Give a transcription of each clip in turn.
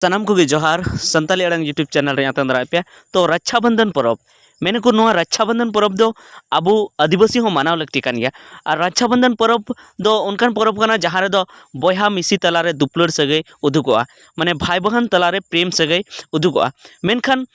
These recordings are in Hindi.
सनाम को जोहार संताली अड़ांग यूट्यूब चैनल रे तंद्रा पे तो रक्षाबंधन परब मेने को नोआ रक्षाबंधन परब दो अबो आदिवासी हो मानाव लगती कान गया और रक्षाबंधन परब दो उनकान परब कना जहाँ रे दो बयहा मिसी तलारे दुपलर सगई उदुगोआ माने भाई बहन तलारे प्रेम सगई उदुगोआ मेनखान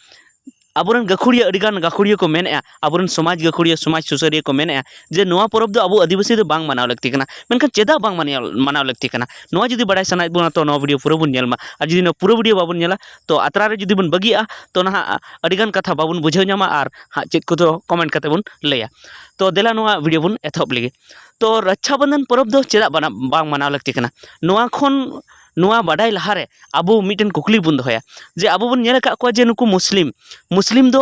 आबोरन गाखुड़िया अडिगान गाखुड़िया को मेने आबोरन समाज गाखुड़िया समाज सुसरिया को मेने जे नोआ परब दो अबो आदिवासी दो बांग मानाव लगती कना मेनखान चेदा बांग मानाव लगती कना नोआ जुदी बड़ाई सनाय बोना तो नोआ वीडियो पूरा बुन नेलमा और जुदी नोआ पूरा वीडियो बाबुन नेला तो अतरा रे जुदी बुन बगिया तो ना अडिगान कथा बाबुन बुझाव नामा और हाँ चेक को तो कमेंट करते बुन लैया तो देला नोआ वीडियो बुन एथब लगे तो रक्षाबंधन परब दो चेदा बांग मानाव लगती कना नोआ खन नोआ बाडाई लहारे आबो मिटन कुकली बुन दोया जे आबो बुन नेल का जे नुकु मुस्लिम दो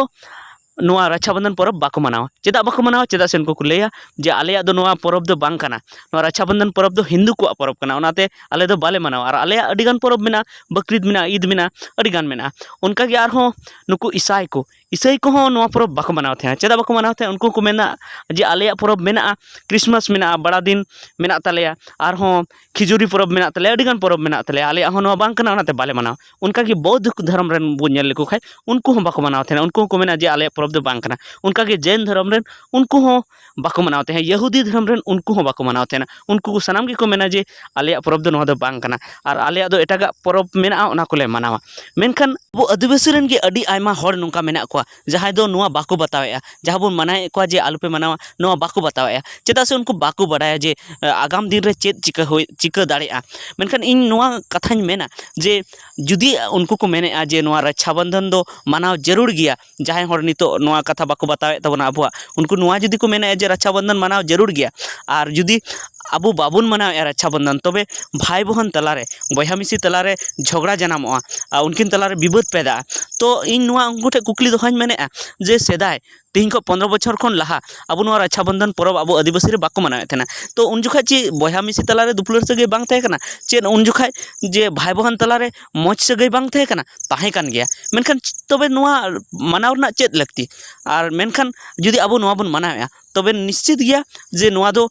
नोआ रक्षाबंधन परब बाको मनावा चेदा बाको मनावा चेदा से उनको लैया जे आलेया दो नोआ परब दो बांग कना नोआ रक्षाबंधन परब दो हिंदू को परब कना ओनाते आले दो बाले मनावा और आलेया अडिगान परब मेना बकरीद मेना ईद मेना अडिगान मेना उनका के आर हो नुकु ईसाई को हो नोआ परब बाको मनाव थे चेदा बाको मनाव थे उनको को मेना जे आलेया परब मेना क्रिसमस मेना बड़ा दिन मेना तलेया आर हो खिजुरी परब मेना तलेया अडिगान परब मेना तलेया आलेया हो नोआ बांग कना ओनाते बाले मनाव उनका के बौद्ध धर्म रेन बो नेल लेको खाय उनको हो बाको मनाव थे उनको को मेना जे आलेया परब दो बांग कना उनका के जैन धर्म रेन उनको हो बाको मनावते हैं यहूदी धर्म रेन उनको हो बाको मनावते हैं उनको सनाम के को मेना जे आलेया परब दो नोआ दो बांग कना और आलेया दो एटागा परब मेना ओना को ले मनावा मेनखान वो आदिवासी रेन के अडी आयमा हर नुका मेना को जहां दो नोआ बाको बतावेया जहां बन मनाए को जे आलुपे मनावा नोआ बाको बतावेया चेदा से उनको बाको बडाया जे आगाम दिन रे चेत चिका दाड़ेया मेनखान इन नोआ कथाñ मेना जे जुदी उनको को मेने जे नोआ रक्षाबंधन दो मनाव जरूर गया जहां हर नितो नोआ कथा बाको बतावे तबना अबुआ उनको नोआ जुदी को मेने जे रक्षाबंधन मनाव जरूर गया और जुदी आबो बाबुन मनाव रक्षाबंधन तबे भाई बहन तलारे बयहा मिसी तलारे झगड़ा जनामोआ उनकिन तलारे विबोध पैदा तो इन नोआ उनको ठे कुकली दोहाñ मेने जे सेदाय तीन को 15 बछर खन लहा अब नोआ रक्षाबंधन परब अब आदिवासी रे बाको मनावे थेना तो उन जुखा चे बयहा मिसी तलारे दुपलर सगे बांग थे कना चे उन जुखा जे भाई बहन तलारे मौज सगे बांग थे कना ताहे कान गया मेनखान तबे नोआ मनाव ना चेत लगती और मेनखान जुदी अब नोआ बन मनावे तबे निश्चित गया जे नोआ दो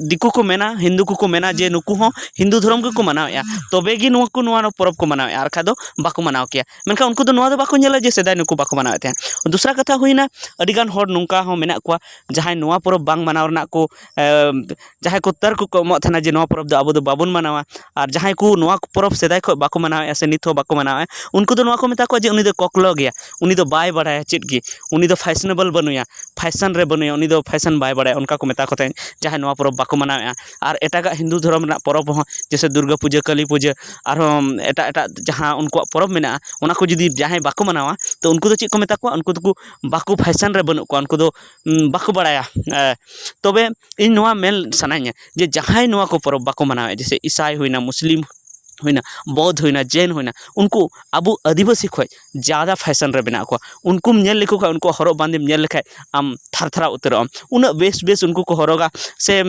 दिकु को मेना हिंदू को मेना जे नुकु हो हिंदू धर्म को मनावे तबे गी नोआ को नोआ परब को मनावे और खा दो बाको मनाव किया मेनखान उनको दो नोआ दो बाको नेला जे सेदाय नुकु बाको मनावे थे दूसरा कथा हुईना अडिगान हर नुका हो मेना को जहां नोआ परब बांग मनाव रना को जहां को तर्क को एमो थना जे नोआ परब दो अब दो बाबुन मनावा और जहां को नोआ परब सेदाय को बाको मनावे से नित हो बाको मनावे उनको दो नोआ को मेता को जे उनी दो कोकलो गया उनी दो बाय बडाया चेत गी उनी दो फैशनेबल बनुया फैशन रे बनुया उनी दो फैशन बाय बडाया उनका को मेता को थे जहां नोआ परब बाको मनावे और एटागा हिंदू धर्म रना परब हो जैसे दुर्गा पूजा काली पूजा और एटा एटा जहां उनको परब मेना उना को जुदी जहां बाको मनावा तो उनको दो चेक को मेता को उनको दो बाको फैशन रे बनु को उनको दो बाको बडाया तबे इन नोआ मेल सनाइया जे जहां नोआ को परब बाको मनावे जैसे ईसाई होइना मुस्लिम होइना बौद्ध होइना जैन होइना उनको अब आदिवासी खय ज़्यादा फैशन रे बना को उनको नेल लेको खा उनको हरो बांधे नेल लेखाय आम थरथरा उतरम उन बेस उनको को हरोगा से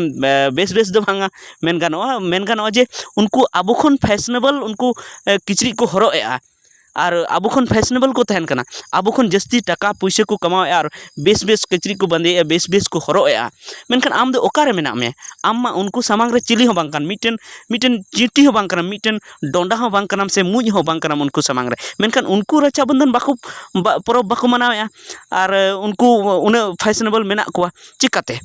बेस दो भांगा मेन गानोआ जे उनको अब खन फैशनेबल उनको किचरी को हरोएआ और अब खन फैशनेबल को तहन कना अब खन जस्ती टका पैसा को कमावे और बेस कचरी को बंदे बेस को हरोएआ मेनखान आम दो ओकारे मेना में आम मा उनको सामांग रे चिली हो बांग मिटन चीटी हो बांग मिटन डोंडा हो बांग से मुज हो बांग उनको सामांग रे मेनखान उनको रक्षाबंधन बाको परब बाको मनावे और उनको उन फैशनेबल मेना को चिकाते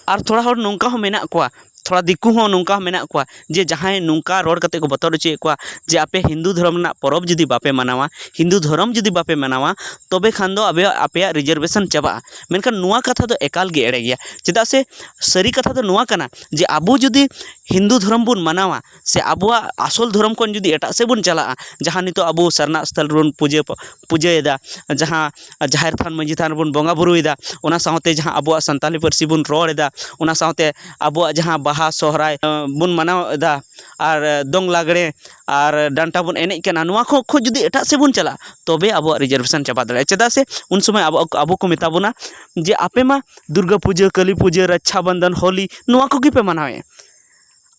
और थोड़ा हर नौका हो मेना को थोड़ा दिकु हो नौका मेना को जे जहां नौका रोड कते को बतर चे को जे आपे हिंदू धर्म ना परब जुदी बापे मनावा हिंदू धर्म जुदी बापे मनावा तबे खान दो आपे रिजर्वेशन चाबा मेनखान नुआ कथा दो एकाल गे एड़े गया चेदा से सरी कथा दो नुआ कना जे आबो जुदी हिंदू धर्म बुन मनावा से आबुआ आसल धर्म को जुदी एटा से बुन चला जहां नितो आबो सरना स्थल रुन पूजेदा जहां जाहिर थान मंजी थान बुन बोंगा बुरुइदा ओना सावते जहां आबुआ संताली पारसी बुन रोड़ेदा ओना सावते आबुआ जहां बाहा सोहराय बुन मनावदा और दोंग लागड़े और डांटा बुन एनेज कना नुआ खो जुदी एटा से बुन चला तबे आबुआ रिजर्वेशन चाबा दाड़े चेदा से उन समय आबो को मेता बुना जे आपे मा दुर्गा पूजा काली पूजा रक्षाबंधन होली नुआ को गी पे मनावे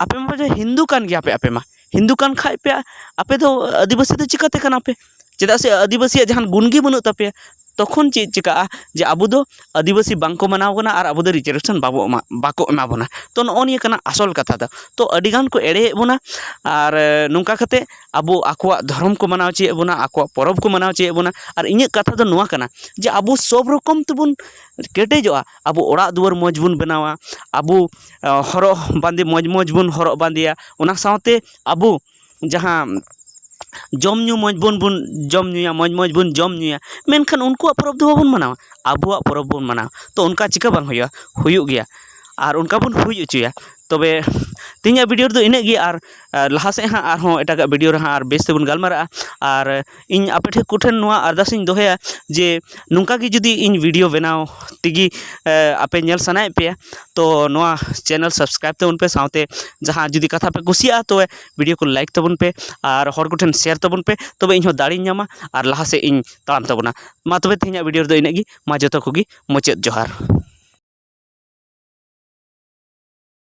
आपे मा हिंदू कान गया पे आपे मा हिंदू कान खाए पे आपे दो आदिवासी दो चिकाते कान आपे चेदा से आदिवासी जहां गुणगी बनु तपे तखन चेक चिका जे अब दो आदिवासी बांको मनाव कना और अब दो रिजर्वेशन बाको एमा बोना तो नॉनिया कना असल कथा दा तो अडिगान को एड़े बोना और नोंका कते अब आकोआ धर्म को मनाव चे बोना आकोआ परब को मनाव चे बोना और इᱧ कथा दो नोआ कना जे अब सब रकम तबुन केटेजोआ अब ओड़ा दुआर मौज बुन बनावा अब हरो बांदे मौज मौज बुन हरो बांदिया उना साथे अब जहाँ जम न्यू मौज बुन जम न्यूया मौज मौज बुन जम न्यूया मेनखान उनको परब दो बाबन मनावा आबुआ परब बुन मनावा तो उनका चिका बांग हुयुग गया और उनका बुन हुई उचुया तबे तीन वीडियो दो इने गे और लहा से हाँ और एटा वीडियो रहा और बेस तेबन गालमारा और इन आपे ठेक कुठेन नोआ अरदास इन दोहया जे नुंका गी जुदी इन वीडियो बनाव तिगी आपे नेल सनाए पे तो नोआ चैनल सब्सक्राइब तबन पे साथे जहाँ जुदी कथा पे कुसिया तो वीडियो को लाइक तबन पे और हर कुठेन शेयर तबन पे तबे इन दाड़ी नामा और लहा से इन ताम तबना मा तबे तीन वीडियो दो इने गी मा जतो कोगी मुचाद जोहार।